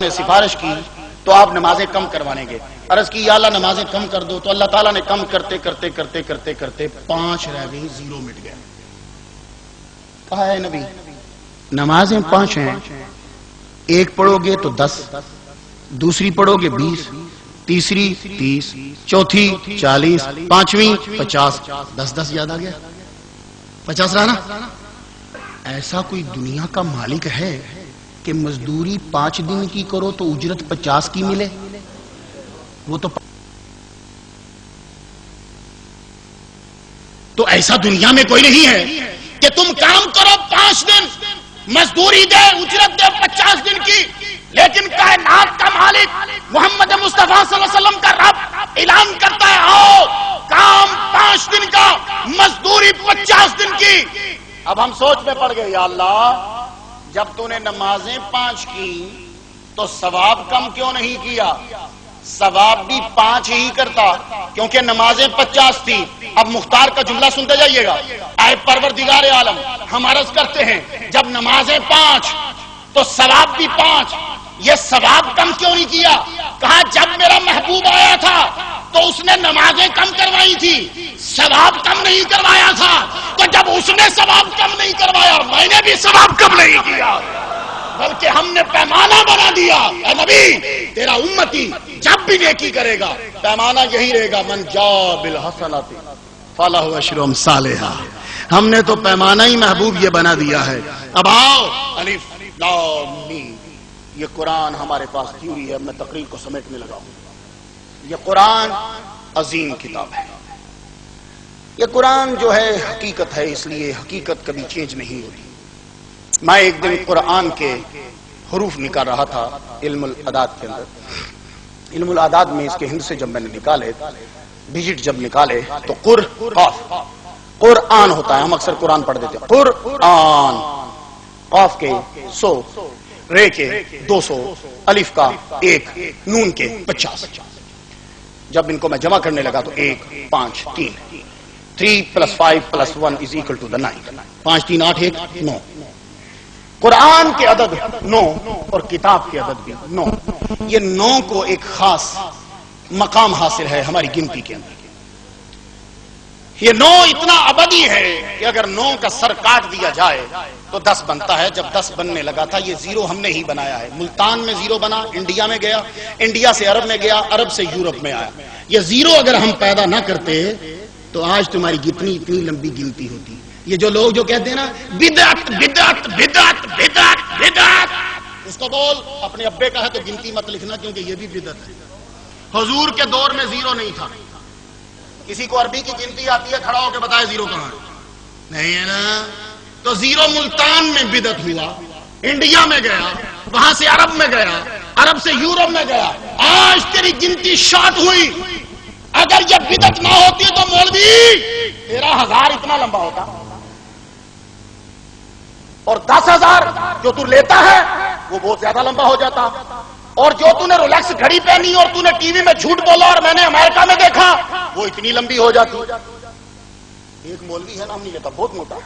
نے سفارش کی تو آپ نمازیں کم کروانے گے. عرض کی یا اللہ نمازیں کم کر دو, تو اللہ تعالیٰ نے کم کرتے کرتے کرتے کرتے کرتے 5 رہ گئی, 0 مٹ گیا. کہا ہے نبی نمازیں 5 ہیں, ایک پڑھو گے تو 10, دوسری پڑھو گے 20, تیسری 30, چوتھی 40, پانچویں 50, 10 یاد آ گیا, 50 رہا نا. ایسا کوئی دنیا کا مالک ہے کہ مزدوری 5 دن کی کرو تو اجرت 50 کی ملے؟ وہ تو ایسا دنیا میں کوئی نہیں ہے کہ تم کام کرو 5 دن مزدوری دے اجرت دے 50 دن کی, لیکن کائنات کا مالک محمد مصطفیٰ صلی اللہ علیہ وسلم کا رب اعلان کرتا ہے آؤ کام 5 دن کا, مزدوری 50 دن کی. اب ہم سوچ میں پڑ گئے, یا اللہ جب تو نے نمازیں 5 کی تو ثواب کم کیوں نہیں کیا؟ ثواب بھی 5 ہی کرتا کیونکہ نمازیں 50 تھی. اب مختار کا جملہ سنتے جائیے گا. اے پروردگار عالم, ہم عرض کرتے ہیں جب نمازیں 5 تو ثواب بھی 5, یہ ثواب کم کیوں نہیں کیا؟ کہا جب میرا محبوب آیا تھا تو اس نے نمازیں کم کروائی تھی, ثواب کم نہیں کروایا تھا. تو جب اس نے ثواب کم نہیں کروایا میں نے بھی ثواب کم نہیں کیا, بلکہ ہم نے پیمانہ بنا دیا. اے نبی تیرا امتی جب بھی نیکی کرے گا پیمانہ یہی رہے گا, من جاء بالحسنۃ فلہ عشر امثالھا. ہم نے تو پیمانہ ہی محبوب یہ بنا دیا ہے. اب آؤ الف لام میم, یہ قرآن ہمارے پاس تھیوری ہے. میں تقریر کو سمیٹنے لگا ہوں. یہ قرآن عظیم کتاب ہے. یہ قرآن جو ہے حقیقت ہے, اس لیے حقیقت کبھی چینج نہیں ہوتی. میں ایک دن قرآن کے حروف نکال رہا تھا علم العداد کے اندر. علم العداد میں اس کے ہند سے جب میں نے نکالے, ڈیجٹ جب نکالے تو قاف قرآن ہوتا ہے. ہم اکثر قرآن پڑھ دیتے ہیں قرآن, قاف کے 100, رے کے 200, الف کا 1, نون کے 50. جب ان کو میں جمع کرنے لگا تو 1 5 3 3 + 5 + 1 = 9. 5 3 8 1 9. قرآن کے عدد 9 اور کتاب کے عدد بھی 9. یہ 9 کو ایک خاص مقام حاصل ہے ہماری گنتی کے اندر. یہ 9 اتنا ابدی ہے کہ اگر 9 کا سر کاٹ دیا جائے تو 10 بنتا ہے. جب 10 بننے لگا تھا یہ 0 ہم نے ہی بنایا ہے. ملتان میں 0 بنا, انڈیا میں گیا, انڈیا سے عرب میں گیا, عرب سے یورپ میں آیا. یہ 0 اگر ہم پیدا نہ کرتے تو آج تمہاری اتنی لمبی گنتی ہوتی. یہ جو لوگ جو کہتے ہیں نا بدعت بدعت بدعت بدعت بدعت, اس کو بول اپنے ابے کا ہے تو گنتی مت لکھنا کیونکہ یہ بھی بدعت ہے. حضور کے دور میں 0 نہیں تھا. کسی کو عربی کی گنتی آتی ہے کھڑا ہو کے بتائے 0 کہاں ہے؟ نہیں ہے نا. تو 0 ملتان میں بدعت ہوا, انڈیا میں گیا, وہاں سے عرب میں گیا, عرب سے یورپ میں گیا. آج تیری گنتی شارٹ ہوئی. اگر یہ بدعت نہ ہوتی تو مولوی 13,000 اتنا لمبا ہوتا, اور 10,000 جو تو لیتا ہے وہ بہت زیادہ لمبا ہو جاتا. اور جو تو نے رولیکس گھڑی پہنی اور تو نے ٹی وی میں جھوٹ بولا اور میں نے امریکہ میں دیکھا وہ اتنی لمبی ہو جاتی. ایک مولوی ہے, نام نہیں لیتا, بہت موٹا,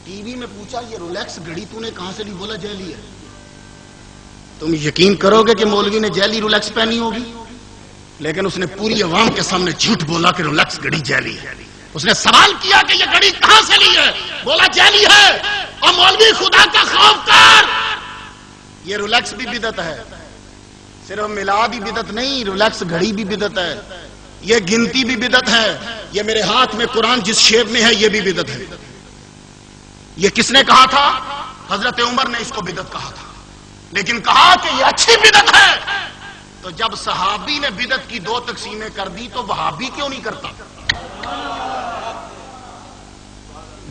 ٹی وی میں پوچھا یہ رولیکس گھڑی تو نے کہاں سے لی؟ بولا جیلی ہے. تم یقین کرو گے کہ مولوی نے جیلی رولیکس پہنی ہوگی؟ لیکن اس نے پوری عوام کے سامنے جھوٹ بولا کہ رولیکس گھڑی جیلی ہے. اس نے سوال کیا کہ یہ گھڑی کہاں سے لی ہے؟ بولا جیلی ہے. اور مولوی خدا کا خوف کر, یہ رولیکس بھی بدعت ہے. صرف میلاد ہی بدعت نہیں, رولیکس گھڑی بھی بدعت ہے, یہ گنتی بھی بدعت ہے, یہ میرے ہاتھ میں قرآن جس شیپ میں ہے یہ بھی بدعت ہے. یہ کس نے کہا تھا؟ حضرت عمر نے اس کو بدعت کہا تھا, لیکن کہا کہ یہ اچھی بدعت ہے. تو جب صحابی نے بدعت کی 2 تقسیمیں کر دی تو وہابی کیوں نہیں کرتا؟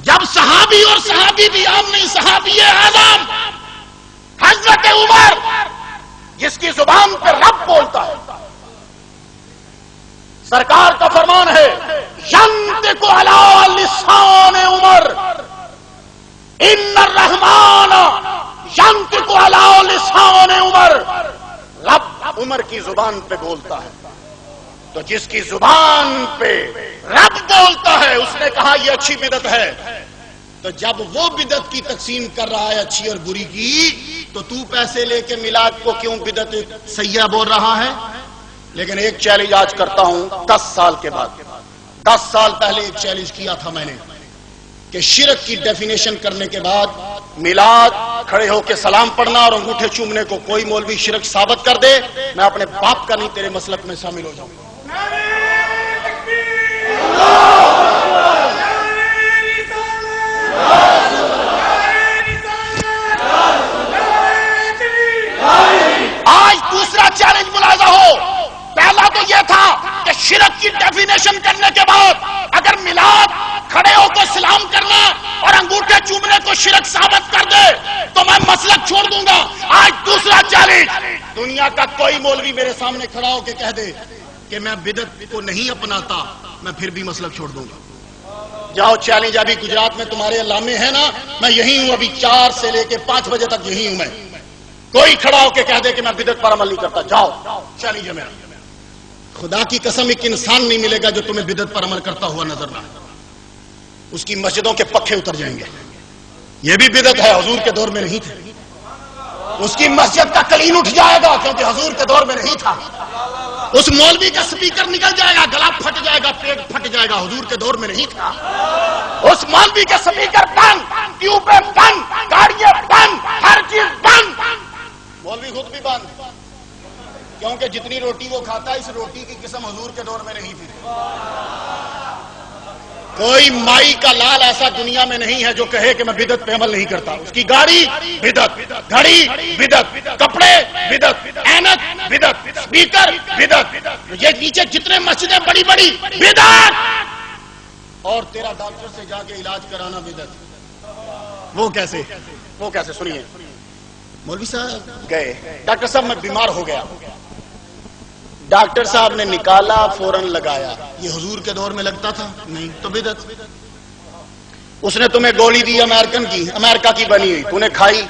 جب صحابی اور صحابی بھی عام نہیں, صحابی اعظم حضرت عمر جس کی زبان پہ رب بولتا ہے, سرکار کا فرمان ہے ینطق علی لسان عمر ان الرحمن ینطق علی لسان عمر. رب عمر کی زبان پہ بولتا ہے. تو جس کی زبان پہ رب بولتا ہے اس نے کہا یہ اچھی بدعت ہے. تو جب وہ بدعت کی تقسیم کر رہا ہے اچھی اور بری کی, تو پیسے لے کے میلاد کو کیوں بدعت سیاح بول رہا ہے؟ لیکن ایک چیلنج آج کرتا ہوں 10 سال کے بعد. 10 سال پہلے ایک چیلنج کیا تھا میں نے کہ شرک کی ڈیفینیشن کرنے کے بعد میلاد کھڑے ہو کے سلام پڑھنا اور انگوٹھے چومنے کو کوئی مولوی شرک ثابت کر دے، میں اپنے باپ کا نہیں تیرے مسلک میں شامل ہو جاؤں. آج دوسرا چیلنج ملاحظہ ہو. پہلا تو یہ تھا کہ شرک کی ڈیفینیشن کرنے کے بعد اگر میلاد کھڑے ہو کے سلام کرنا اور انگوٹھے چومنے کو شرک ثابت کر دے تو میں مسلک چھوڑ دوں گا. آج دوسرا چیلنج، دنیا کا کوئی مولوی میرے سامنے کھڑا ہو کے کہہ دے کہ میں بدعت کو نہیں اپناتا، میں پھر بھی مسلک چھوڑ دوں گا. جاؤ چیلنج. ابھی گجرات میں تمہارے علامے ہیں نا، میں یہی ہوں، ابھی 4 سے لے کے 5 بجے تک یہی ہوں. میں کوئی کھڑا ہو کے کہہ دے کہ میں بدعت پر عمل نہیں کرتا، جاؤ چیلنج ہے میرا. خدا کی قسم ایک انسان نہیں ملے گا جو تمہیں بدعت پر عمل کرتا ہوا نظر نہ آئے. اس کی مسجدوں کے پکھے اتر جائیں گے. یہ بھی بدعت ہے، حضور کے دور میں نہیں تھے. اس کی مسجد کا کلین اٹھ جائے گا کیونکہ حضور کے دور میں نہیں تھا. اس مولوی کا سپیکر نکل جائے گا، گلا پھٹ جائے گا، پیٹ پھٹ جائے گا، حضور کے دور میں نہیں تھا. اس مولوی کے سپیکر بند، ٹیوبیں بند، گاڑیاں بند، ہر چیز بند، مولوی خود بھی بند، کیونکہ جتنی روٹی وہ کھاتا ہے اس روٹی کی قسم حضور کے دور میں نہیں تھی. کوئی مائی کا لال ایسا دنیا میں نہیں ہے جو کہے کہ میں بدعت پہ عمل نہیں کرتا. اس کی گاڑی بدعت، گھڑی بدعت، کپڑے بدعت، اینک بدعت، اسپیکر بدعت، یہ نیچے جتنے مسجدیں بڑی بڑی بدعت، اور تیرا ڈاکٹر سے جا کے علاج کرانا بدعت. وہ کیسے سنیے. مولوی صاحب گئے، ڈاکٹر صاحب میں بیمار ہو گیا. ڈاکٹر صاحب نے نکالا، فوراً لگایا. یہ حضور کے دور میں لگتا تھا؟ نہیں، تو بدعت. اس نے تمہیں گولی دی امریکن کی، امریکہ کی بنی ہوئی، تو نے کھائی،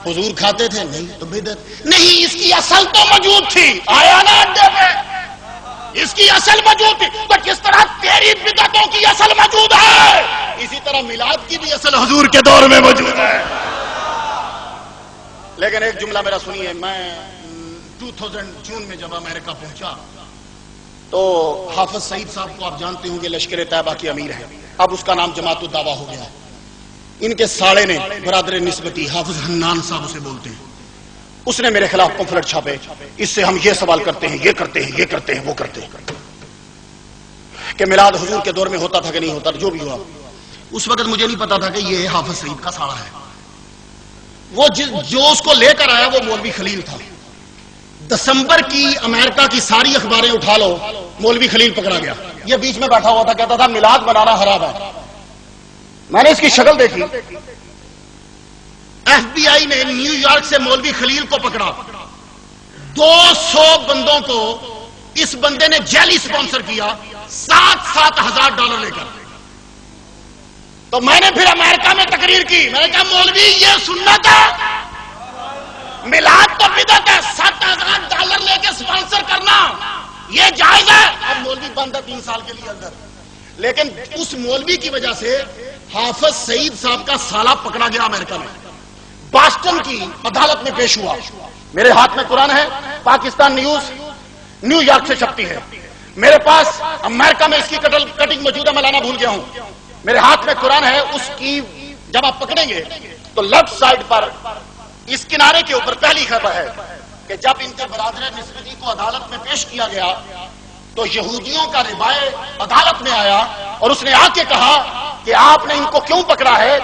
حضور کھاتے تھے؟ نہیں، تو بدعت. نہیں، اس کی اصل تو موجود تھی، آیا نا اڈے پہ، اس کی اصل موجود تھی. تو جس طرح تیری بدعتوں کی اصل موجود ہے، اسی طرح میلاد کی بھی اصل حضور کے دور میں موجود ہے. لیکن ایک جملہ میرا سنیے. میں 2000 جون میں جب امریکہ پہنچا تو حافظ سعید صاحب کو آپ جانتے ہوں گے، لشکر طیبہ کے امیر ہیں. اب اس کا نام جماعت الدعوہ ہو گیا. ان کے ساڑے نے، برادر نسبتی حافظ حنان صاحب اسے بولتے ہیں، اس نے میرے خلاف پمفلٹ چھاپے. اس سے ہم یہ سوال کرتے ہیں، یہ کرتے ہیں، یہ کرتے ہیں، وہ کرتے ہیں کہ میلاد حضور کے دور میں ہوتا تھا کہ نہیں ہوتا. جو بھی ہوا، اس وقت مجھے نہیں پتا تھا کہ یہ حافظ سعید کا ساڑا ہے. وہ جو اس کو لے کر آیا وہ مولوی خلیل تھا. دسمبر کی امریکہ کی ساری اخباریں اٹھا لو، مولوی خلیل پکڑا گیا. یہ بیچ میں بیٹھا ہوا تھا، کہتا تھا میلاد منانا حرام ہے. میں نے اس کی شکل دیکھی. ایف بی آئی نے نیو یارک سے مولوی خلیل کو پکڑا. 200 بندوں کو اس بندے نے جیلی سپانسر کیا، $7,000 لے کر. تو میں نے پھر امریکہ میں تقریر کی. میں نے کہا مولوی یہ سنت ہے، میلاد تو بدعت ہے، $7,000 لے کے سپانسر کرنا یہ جائز ہے. اب مولوی بند ہے 3 سال کے لیے اندر. لیکن اس مولوی کی وجہ سے حافظ سعید صاحب کا سالہ پکڑا گیا امریکہ میں. باسٹن کی عدالت میں پیش ہوا. میرے ہاتھ میں قرآن ہے، پاکستان نیوز نیو یارک سے چھپتی ہے. میرے پاس امریکہ میں اس کی کٹنگ موجود ہے، میں لانا بھول گیا ہوں. میرے ہاتھ میں قرآن ہے. اس کی جب آپ پکڑیں گے تو لیفٹ سائڈ پر اس کنارے کے اوپر پہلی خبر ہے کہ جب ان کے برادر نسبتی کو عدالت میں پیش کیا گیا تو یہودیوں کا ربائے عدالت میں آیا اور اس نے آ کے کہا کہ آپ نے ان کو کیوں پکڑا ہے؟